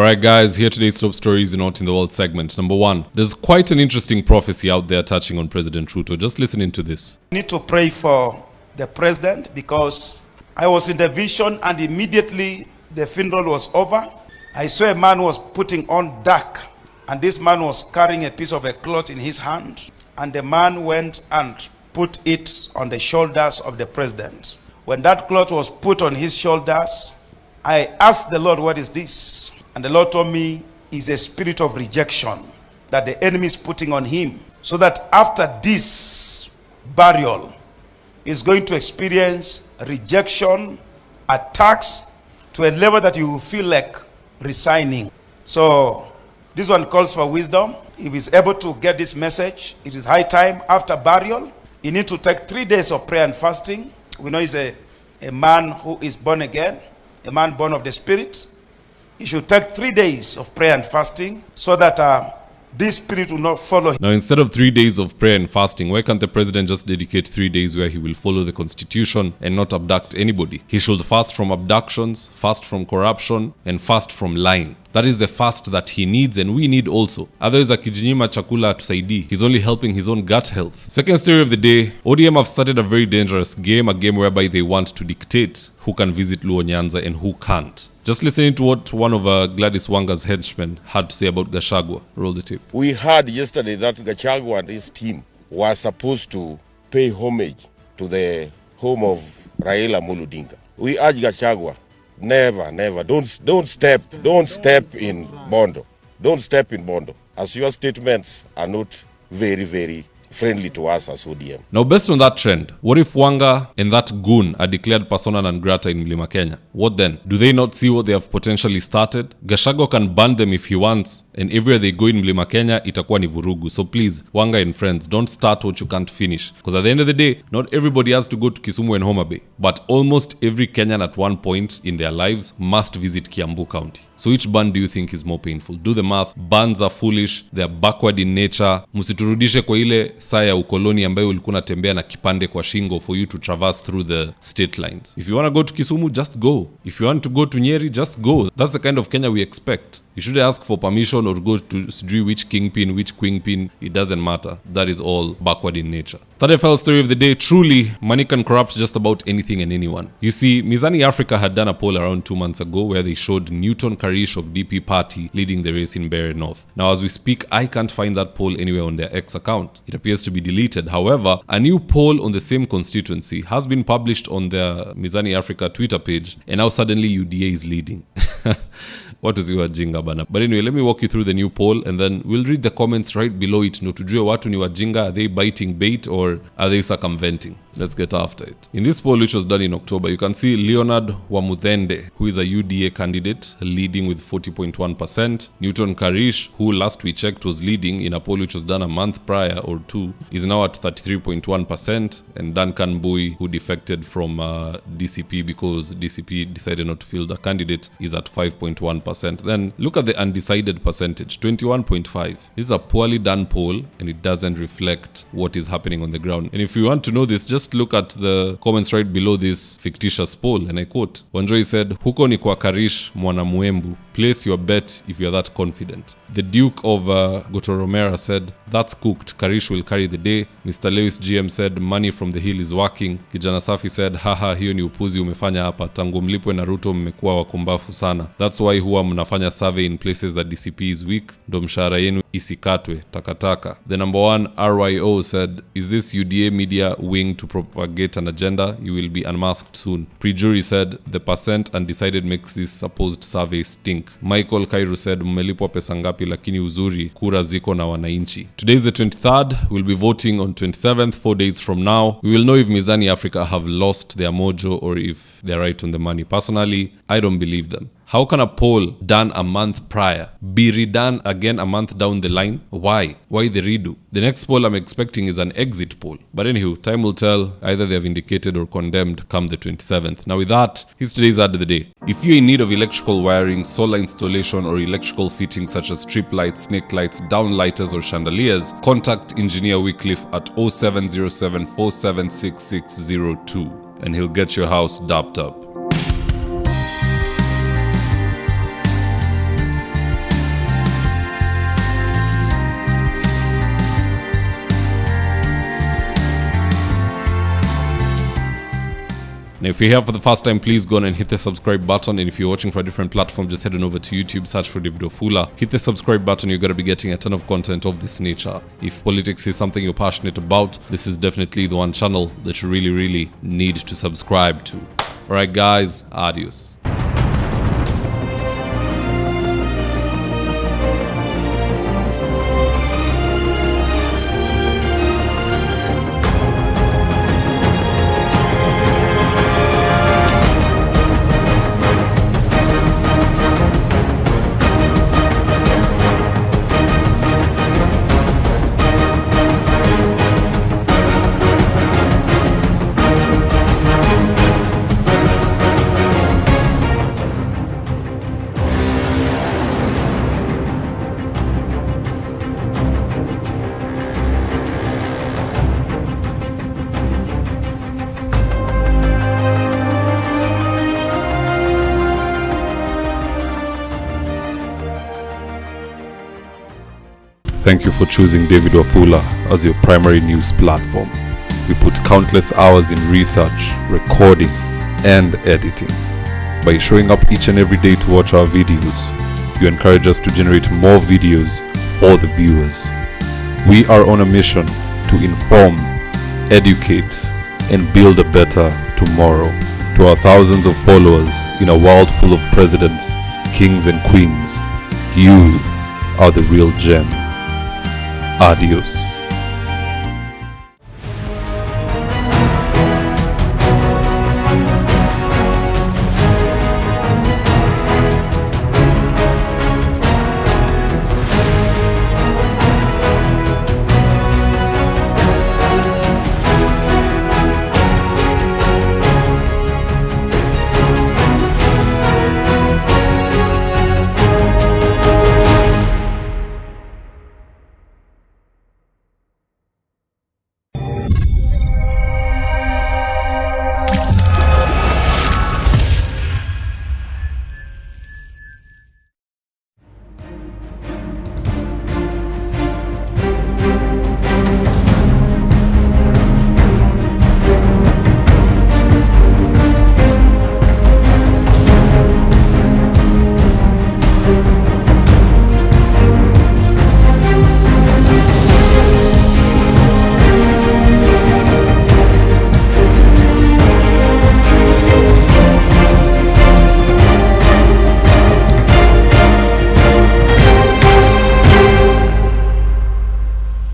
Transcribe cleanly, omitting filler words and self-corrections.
Alright guys, here today's top stories in Out in the World segment. Number 1, there's quite an interesting prophecy out there touching on President Ruto. Just listen into this. I need to pray for the president because I was in the vision and immediately the funeral was over. I saw a man was putting on dark and this man was carrying a piece of a cloth in his hand, and the man went and put it on the shoulders of the president. When that cloth was put on his shoulders, I asked the Lord, what is this? And the Lord told me, it's a spirit of rejection that the enemy is putting on him, so that after this burial, he's going to experience rejection, attacks, to a level that you will feel like resigning. So this one calls for wisdom. If he's able to get this message, it is high time after burial. You need to take 3 days of prayer and fasting. We know he's a man who is born again, a man born of the Spirit. You should take 3 days of prayer and fasting so that this spirit will not follow him. Now, instead of 3 days of prayer and fasting, why can't the president just dedicate 3 days where he will follow the constitution and not abduct anybody? He should fast from abductions, fast from corruption, and fast from lying. That is the fast that he needs and we need also. Otherwise, akijinyima chakula atusaidii. He's only helping his own gut health. Second story of the day, ODM have started a very dangerous game, a game whereby they want to dictate who can visit Luo Nyanza and who can't. Just listening to what one of Gladys Wanga's henchmen had to say about Gachagua. Roll the tape. We heard yesterday that Gachagua and his team were supposed to pay homage to the home of Raila Odinga. We urge Gachagua, never, don't step in Bondo. Don't step in Bondo, as your statements are not very friendly to us as ODM. Now, based on that trend, what if Wanga and that goon are declared persona non grata in Mlima Kenya? What then? Do they not see what they have potentially started? Gachagua can ban them if he wants, and everywhere they go in Mlima Kenya, itakuwa ni vurugu. So please, Wanga and friends, don't start what you can't finish. Because at the end of the day, not everybody has to go to Kisumu and Homa Bay. But almost every Kenyan at one point in their lives must visit Kiambu County. So which ban do you think is more painful? Do the math. Bans are foolish. They are backward in nature. Musiturudishe kwa ile saa ya ukoloni ambayo ulikuwa unatembea na kipande kwa shingo for you to traverse through the state lines. If you want to go to Kisumu, just go. If you want to go to Nyeri, just go. That's the kind of Kenya we expect. You shouldn't ask for permission or go to which kingpin, which queenpin. It doesn't matter. That is all backward in nature. Third FL story of the day. Truly, money can corrupt just about anything and anyone. You see, Mizani Africa had done a poll around 2 months ago where they showed Newton Karish of DP Party leading the race in Mbeere North. Now, as we speak, I can't find that poll anywhere on their X account. It appears to be deleted. However, a new poll on the same constituency has been published on their Mizani Africa Twitter page, and now suddenly UDA is leading. What is your jinga bana? But anyway, let me walk you through the new poll and then we'll read the comments right below it. No tujue watu ni wajinga, are they biting bait or are they circumventing? Let's get after it. In this poll, which was done in October, you can see Leonard Wamuthende, who is a UDA candidate, leading with 40.1%. Newton Karish, who last we checked was leading in a poll which was done a month prior or two, is now at 33.1%. And Duncan Bui, who defected from DCP because DCP decided not to field a candidate, is at 5.1%. Then look at the undecided percentage, 21.5%. This is a poorly done poll and it doesn't reflect what is happening on the ground. And if you want to know this, just look at the comments right below this fictitious poll, and I quote, Wanjoi said, "Huko ni kwa Karish mwana muembu. Place your bet if you're that confident." The Duke of Gotoromera said, "That's cooked. Karish will carry the day." Mr. Lewis GM said, "Money from the hill is working." Kijana Safi said, "Haha, hiyo ni upuzi umefanya hapa. Tangu mlipwe na Ruto mmekuwa wakumbafu sana. That's why huwa mnafanya survey in places that DCP is weak. Ndo mshahara yenu isikatwe. Takataka." The number one RYO said, "Is this UDA media wing to propagate an agenda? You will be unmasked soon." Pre-jury said, "The percent undecided makes this supposed survey stink." Michael Kairu said, "Mmelipwa pesa ngapi lakini uzuri kura ziko na wananchi." Today is the 23rd. We'll be voting on 27th, 4 days from now. We will know if Mizani Africa have lost their mojo or if they're right on the money. Personally, I don't believe them. How can a poll done a month prior be redone again a month down the line? Why? Why the redo? The next poll I'm expecting is an exit poll. But anywho, time will tell. Either they have indicated or condemned come the 27th. Now with that, here's today's ad of the day. If you're in need of electrical wiring, solar installation, or electrical fittings such as strip lights, snake lights, downlighters, or chandeliers, contact Engineer Wycliffe at 0707 476602 and he'll get your house dapped up. Now, if you're here for the first time, please go on and hit the subscribe button. And if you're watching for a different platform, just head on over to YouTube, search for David Wafula. Hit the subscribe button. You're going to be getting a ton of content of this nature. If politics is something you're passionate about, this is definitely the one channel that you really need to subscribe to. Alright guys, adios. Thank you for choosing David Wafula as your primary news platform. We put countless hours in research, recording, and editing. By showing up each and every day to watch our videos, you encourage us to generate more videos for the viewers. We are on a mission to inform, educate, and build a better tomorrow. To our thousands of followers in a world full of presidents, kings, and queens, you are the real gem. Adios.